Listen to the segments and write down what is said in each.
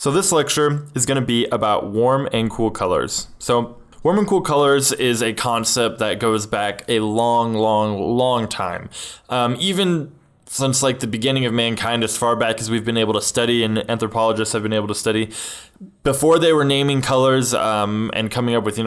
So this lecture is going to be about warm and cool colors. So warm and cool colors is a concept that goes back a long time. Even since like the beginning of mankind, as far back as we've been able to study and anthropologists have been able to study, before they were naming colors and coming up with,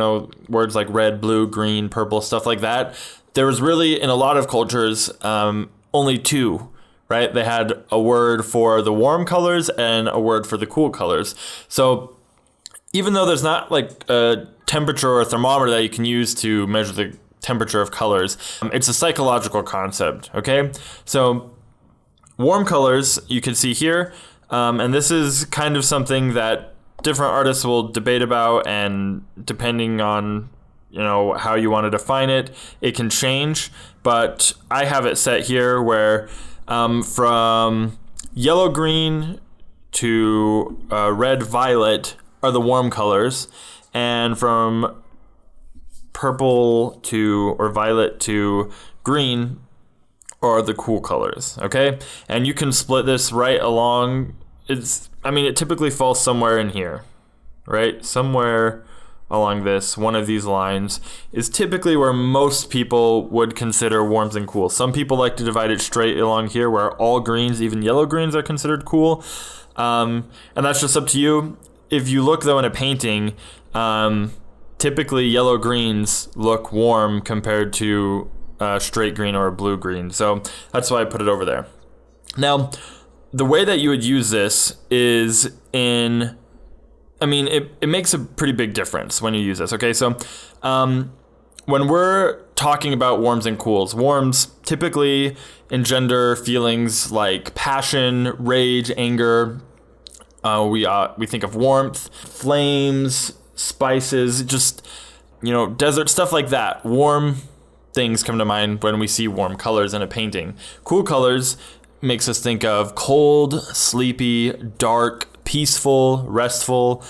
words like red, blue, green, purple, stuff like that, there was really, in a lot of cultures, only two. Right? They had a word for the warm colors and a word for the cool colors. So even though there's not like a temperature or a thermometer that you can use to measure the temperature of colors, it's a psychological concept, okay? So warm colors, you can see here, and this is kind of something that different artists will debate about, and depending on how you want to define it, it can change. But I have it set here where from yellow-green to red-violet are the warm colors, and from purple to or violet to green are the cool colors, okay? And you can split this right along. It typically falls somewhere in here, right? Somewhere along one of these lines is typically where most people would consider warms and cools. Some people like to divide it straight along here where all greens, even yellow greens, are considered cool. And that's just up to you. If you look though in a painting, typically yellow greens look warm compared to straight green or blue green. So that's why I put it over there. Now, the way that you would use this is it makes a pretty big difference when you use this, okay? So when we're talking about warms and cools, warms typically engender feelings like passion, rage, anger. We think of warmth, flames, spices, just, desert, stuff like that. Warm things come to mind when we see warm colors in a painting. Cool colors makes us think of cold, sleepy, dark, peaceful, restful,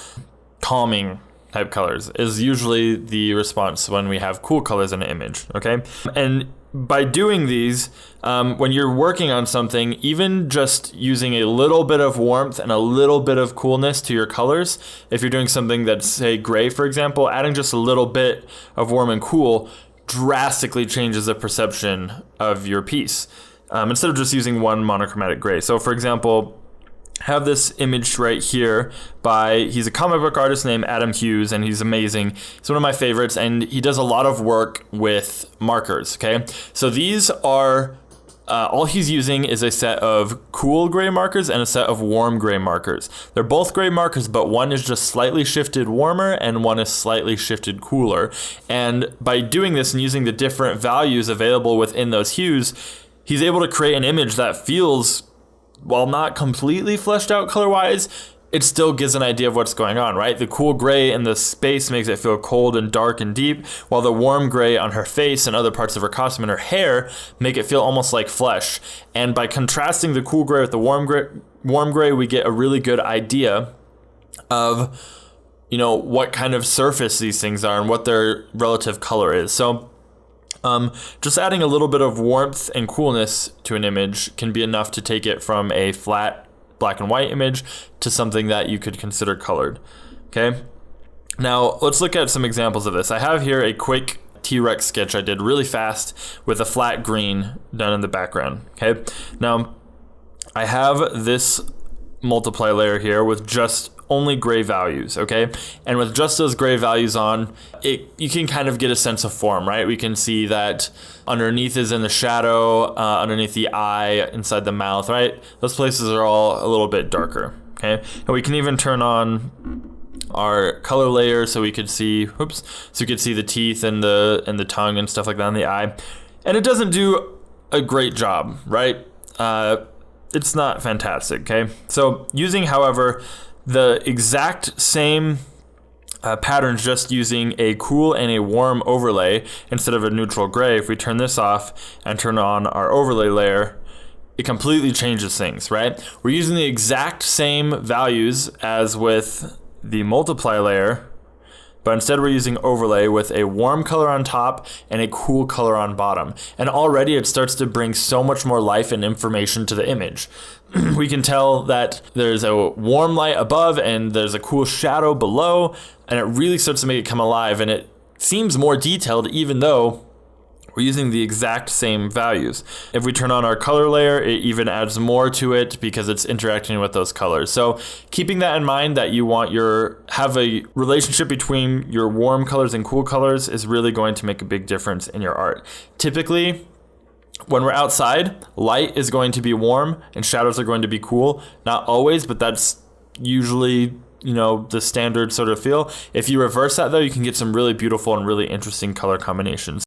calming type colors is usually the response when we have cool colors in an image, okay? And by doing these, when you're working on something, even just using a little bit of warmth and a little bit of coolness to your colors, if you're doing something that's, say, gray, for example, adding just a little bit of warm and cool drastically changes the perception of your piece, instead of just using one monochromatic gray. So, for example, have this image right here he's a comic book artist named Adam Hughes, and he's amazing. He's one of my favorites, and he does a lot of work with markers, okay? So these are, all he's using is a set of cool gray markers and a set of warm gray markers. They're both gray markers, but one is just slightly shifted warmer and one is slightly shifted cooler. And by doing this and using the different values available within those hues, he's able to create an image that feels, while not completely fleshed out color-wise, it still gives an idea of what's going on, right? The cool gray in the space makes it feel cold and dark and deep, while the warm gray on her face and other parts of her costume and her hair make it feel almost like flesh. And by contrasting the cool gray with the warm gray, we get a really good idea of, what kind of surface these things are and what their relative color is. So just adding a little bit of warmth and coolness to an image can be enough to take it from a flat black and white image to something that you could consider colored, okay? Now, let's look at some examples of this. I have here a quick T-Rex sketch I did really fast with a flat green done in the background, okay? Now, I have this multiply layer here with just only gray values, okay? And with just those gray values on it, you can kind of get a sense of form, right? We can see that underneath is in the shadow, underneath the eye, inside the mouth, right? Those places are all a little bit darker, okay? And we can even turn on our color layer so we could see, so we could see the teeth and the tongue and stuff like that in the eye. And it doesn't do a great job, right? It's not fantastic, okay? So using, however, the exact same patterns, just using a cool and a warm overlay instead of a neutral gray, if we turn this off and turn on our overlay layer, it completely changes things, right? We're using the exact same values as with the multiply layer, but instead we're using overlay with a warm color on top and a cool color on bottom. And already it starts to bring so much more life and information to the image. We can tell that there's a warm light above and there's a cool shadow below, and it really starts to make it come alive, and it seems more detailed even though we're using the exact same values. If we turn on our color layer, it even adds more to it because it's interacting with those colors. So keeping that in mind, that you want have a relationship between your warm colors and cool colors is really going to make a big difference in your art. Typically, when we're outside, light is going to be warm and shadows are going to be cool. Not always, but that's usually, the standard sort of feel. If you reverse that though, you can get some really beautiful and really interesting color combinations.